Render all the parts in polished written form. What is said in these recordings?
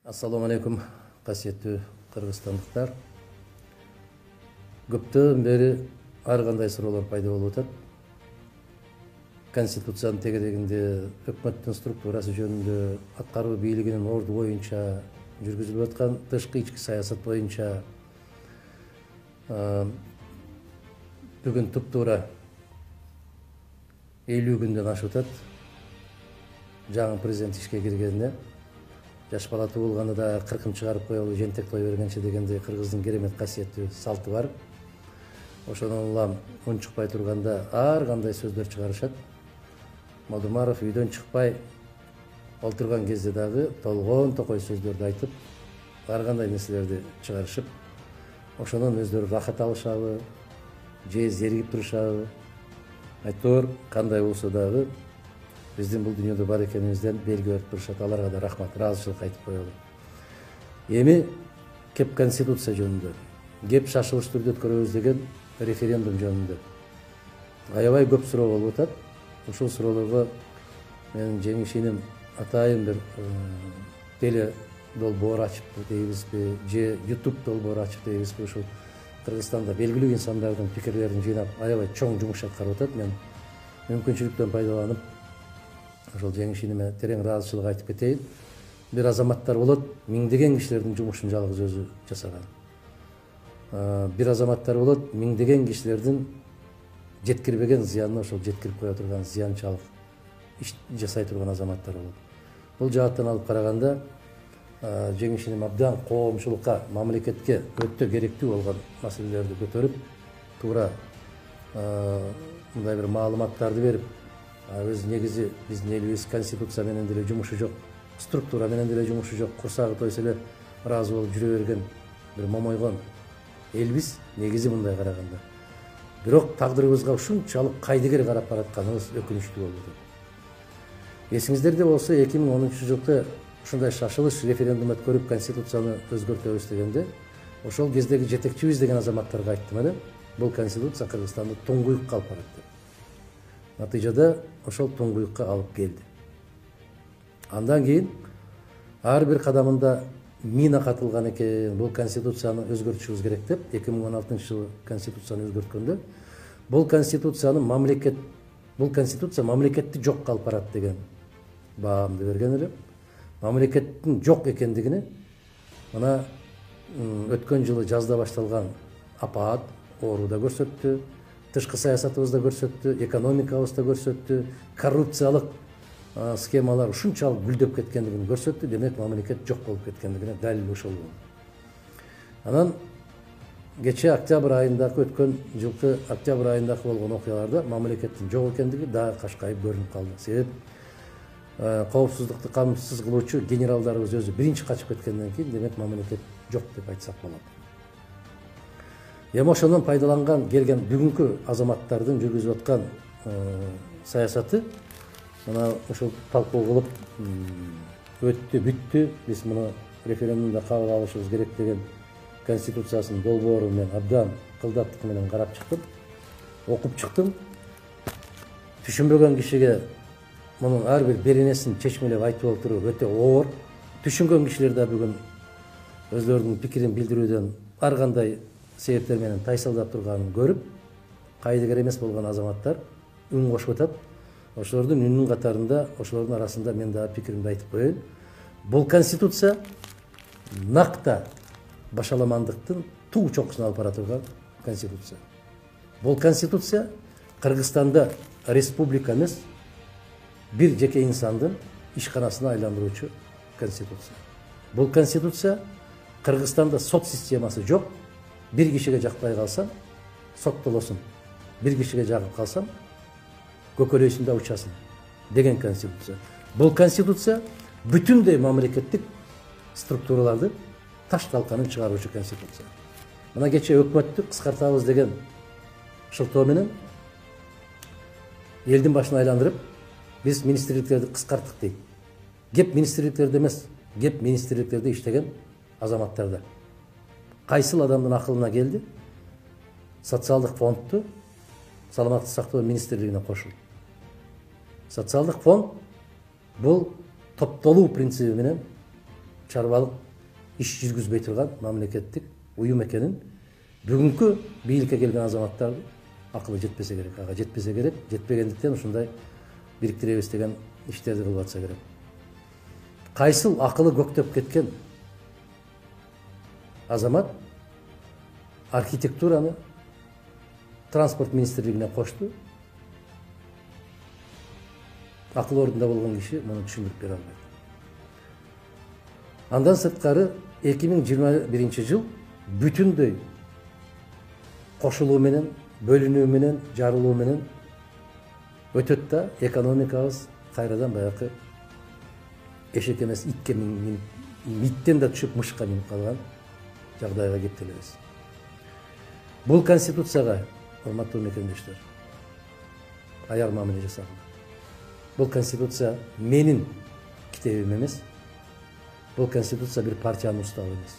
Assalamu алейкум, касиеттүү кыргызстандыктар. Көптөн бери ар кандай суроолор пайда болуп атат. Конституциянын тегерегинде, өкмөттүн структурасы жөнүндө, аткаруу бийлигинин орду боюнча, жүргүзүлүп аткан тышкы ички саясат боюнча бүгүн туптуура 50 күндөн ашып атат. Жаңы президент ишке киргенине, жаш бала туулганда да 40-ын чыгарып коелу, жентек той бергенче дегендей кыргыздын керемет касиеттүү салты бар. Ошондон улам унчукпай турганда ар кандай сөздөр чыгарышат. Модумаров үйдөн чыкпай олтурган кезде дагы толгон токой сөздөрдү айтып, ар кандай нерселерди чыгарышып, ошондон өздөрү рахат алышабы, же зеригип турушабы. Айтор кандай болсо дагы биздин бул дүйнөдө бар экенибизден белги берип турушат. Аларга да рахмат, ыраазычылык айтып коелу. Эми кеп конституция жөнүндө, кеп шашылыш түрдө өткөрөбүз деген референдум жөнүндө аябай көп суроо болуп атат. Ушул суроолорго менин жеңишиним атайын бир теле долбоор ачып дейбизби, же YouTube долбоор ачып дейбизби, ушул Кыргызстанда белгилүү инсандардын пикирлерин жыйнап аябай чоң жумуш аткарып атат. Мен мүмкүнчүлүктөн пайдаланып ошол жеңишиниме терең ыраазычылык айтып кетейин. Бир азаматтар болот, миңдеген кишилердин жумушун жалгыз өзү жасаган. Бир азаматтар болот, миңдеген кишилердин жеткирбеген зыянын ошол жеткирип кое турган зыянчылык иш жасай турган азаматтар болот. Бул жааттан алып караганда жеңишиним абдан коомчулукка, мамлекетке өтө керектүү болгон маселелерди көтөрүп, туура мындай бир маалыматтарды берип, өз негизи биздин элибиз конституция менен деле жумушу жок, структура менен деле жумушу жок, курсагы тойсо эле ыраазы болуп жүрө берген бир момойгон элбиз негизи мындай караганда. Бирок тагдырыбызга ушунчалык кайдыгер карап баратканыбыз өкүнүчтүү болуп атат. Эсиңиздерде болсо 2010-жылы ушундай шашылыш референдум өткөрүп конституцияны өзгөртөбүз дегенде, ошол кездеги жетекчибиз деген азаматтарга айттым эле, бул конституция Кыргызстанды туңгуюкка алып барат деп. Натыйжада ошол туңгуюкка алып келди. Андан кийин ар бир кадамында мина катылган экен, бул конституцияны өзгөртүшүбүз керек деп 2016-жылы конституцияны өзгөрткөндө, бул конституция мамлекетти жокко алып барат деген баамды берген эле. Мамлекеттин жок экендигини мына өткөн жылы жазда башталган апаат ооруда көрсөттү, тышкы саясатыбызда көрсөттү, экономикабызда көрсөттү, коррупциялык схемалар ушунчалык гүлдөп кеткендигин көрсөттү. Демек мамлекет жок болуп кеткендигине далил ошол болду. Анан кече октябрь айындагы өткөн жылкы октябрь айындагы болгон окуяларда мамлекеттин жок экендиги дагы кашкайып көрүнүп калды. Себеп коопсуздукту камсыз кылуучу генералдарыбыз өзү биринчи качып кеткенден кийин демек мамлекет жок деп айтсак болот. Эми ошондон пайдаланган келген бүгүнкү азаматтардын жүргүзүп аткан саясаты мына ошол талкуу кылып өттү, бүттү. Биз муну референдумда кабыл алышыбыз керек деген конституциясынын долбоорун мен абдан кылдаттык менен карап чыктым, окуп чыктым. Түшүнбөгөн кишиге мунун ар бир беренесин чечмелеп айтып отуруп өтө оор. Түшүнгөн кишилер да бүгүн өздөрүнүн пикирин билдирүүдөн ар кандай себептер менен тайсалдап турганын көрүп, кайдыгер эмес болгон азаматтар үн кошуп атат. Ошолордун үнүнүн катарында, ошолордун арасында мен дагы пикиримди айтып коеюн. Бул конституция накта башаламандыктын туу чокусуна алып бара турган конституция. Бул конституция Кыргызстанда республика эмес, бир жеке инсандын ишканасына айландыруучу конституция. Бул конституция Кыргызстанда сот системасы жок. Бир кишиге жакпай калсам, соттолосун. Бир кишиге жагып калсам, көкөлөйсүн да учасың деген конституция. Бул конституция бүтүндөй мамлекеттик структураларды таш талканын чыгаруучу конституция. Мына кече өкмөттү кыскартабыз деген шылтоо менен элдин башын айландырып, биз министрликтерди кыскарттык дейт. Кеп министрликтерде эмес, кеп министрликтерде иштеген азаматтарда. Кайсыл адамдын акылына келди? Социалдык фондду саламаттык сактоо министрлигине кошул. Социалдык фонд бул топтолуу принциби менен чарбалык иш жүргүзбөй турган мамлекеттик уюм экенин бүгүнкү бийликке келген азаматтардын акылы жетпесе керек. Ага жетпесе керек, жетпегендиктен ушундай бириктиребиз деген иштерди кылып атса керек. Кайсыл акылы көктөп кеткен азамат архитектураны транспорт министрлигине кошту. Акыл ордунда болгон киши муну түшүндүрүп бере албайт. Андан сырткары 2021 жыл бүтүндөй кошулуу менен, бөлүнүү менен, жарылуу менен өтөт да экономикабыз кайрадан баягы эшек эмес итке минип, иттен да түшүп мышка минип калган жагдайга кептелебиз. Бул конституцияга, урматтуу мекендештер, аяр мамиле жасалган. Бул конституция менин китебим эмес. Бул конституция бир партиянын уставы эмес.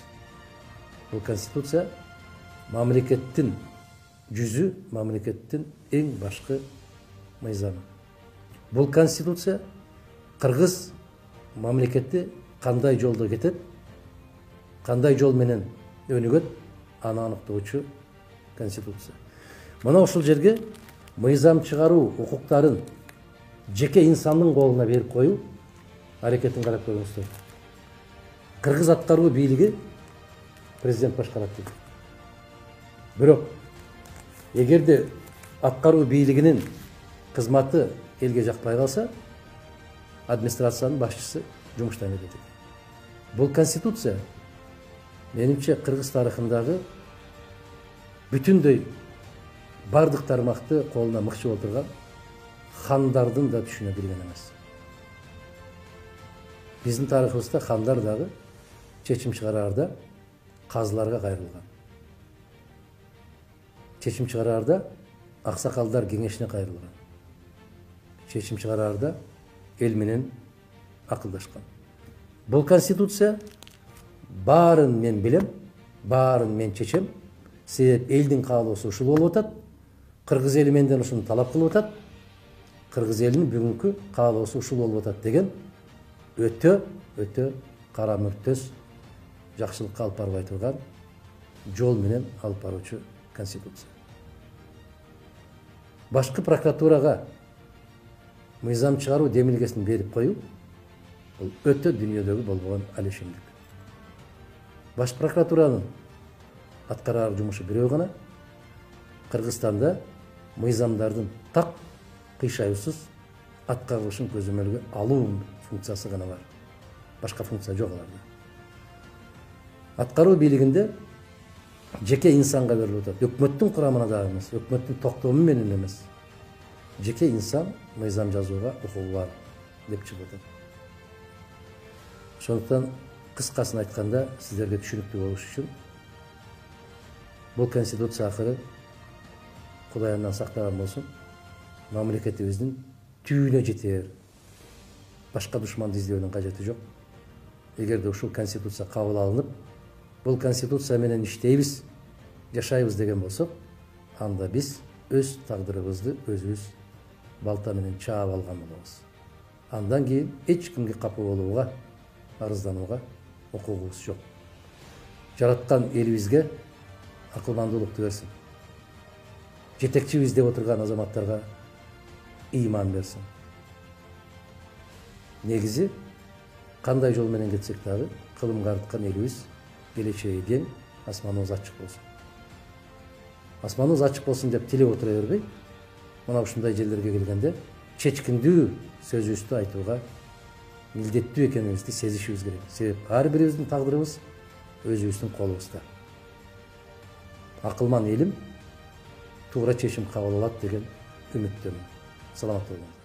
Бул конституция мамлекеттин жүзү, мамлекеттин эң башкы мыйзамы. Бул конституция кыргыз мамлекети кандай жолдо кетет, кандай жол менен өнүгөт, аны аныктоочу конституция. Мына ушул жерге мыйзам чыгаруу укуктарын жеке инсандын колуна берип коюу аракетин карап көрүңүздөр. Кыргыз аткаруу бийлиги президент башкарат дейт. Бирок эгерде аткаруу бийлигинин кызматы элге жакпай калса, администрациянын башчысы жумуштан кетет. Бул конституция менимче кыргыз тарыхындагы бүтүндөй бардык тармакты колуна мыкчып отурган хандардын да түшүнө билген эмес. Биздин тарыхыбызда хандар дагы чечим чыгараарда казыларга кайрылган. Чечим чыгараарда аксакалдар кеңешине кайрылган. Чечим чыгараарда эл менен акылдашкан. Бул конституция баарын мен билем, баарын мен чечем. Себеп элдин каалоосу ушул болуп атат. Кыргыз эли менден ушуну талап кылып атат. Кыргыз элинин бүгүнкү каалоосу ушул болуп атат деген өтө кара мүртөс, жакшылыкка алып барбай турган жол менен алып баруучу конституция. Башкы прокуратурага мыйзам чыгаруу демилгесин берип коюу бул өтө дүйнөдөгү болбогон алешимдик. Баш прокуратуранын аткарар жумушу бирөө гана. Кыргызстанда мыйзамдардын так кыйшайуусуз аткарылышын көзөмөлгө алуу функциясы гана бар. Башка функция жок аларда. Аткаруу бийлигинде жеке инсанга берилип атат. Өкмөттүн курамына дагы эмес, өкмөттүн токтому менен эмес. Жеке инсан мыйзам жазууга укугу бар деп чыгып атат. Ошондуктан кыскасын айтканда, сиздерге түшүнүктүү болуш үчүн бул конституция акыры Кудай андан сактаган болсун, мамлекетибиздин түбүнө жетер. Башка душманды издөөнүн кажети жок. Эгерде ушул конституция кабыл алынып, бул конституция менен иштейбиз, жашайбыз деген болсок, анда биз өз тагдырыбызды өзүбүз балта менен чаап алган болобуз. Андан кийин эч кимге капы болууга, арызданууга укугубуз жок. Жараткан элибизге акылмандуулукту берсин. Жетекчибиз деп отурган азаматтарга ыйман берсин. Негизи кандай жол менен кетсек дагы кылымга арткан элибиз келечеги кең, асманыбыз ачык болсун. Асманыбыз ачык болсун деп тилеп отура бербей, мына ушундай жерлерге келгенде чечкиндүү сөзүбүздү айтууга милдеттүү экенибизди сезишибиз керек. Себеп ар бирибиздин тагдырыбыз өзүбүздүн колубузда. Акылман элим туура чечим кабыл алат деген үмүттөмүн. Саламат болуңуз.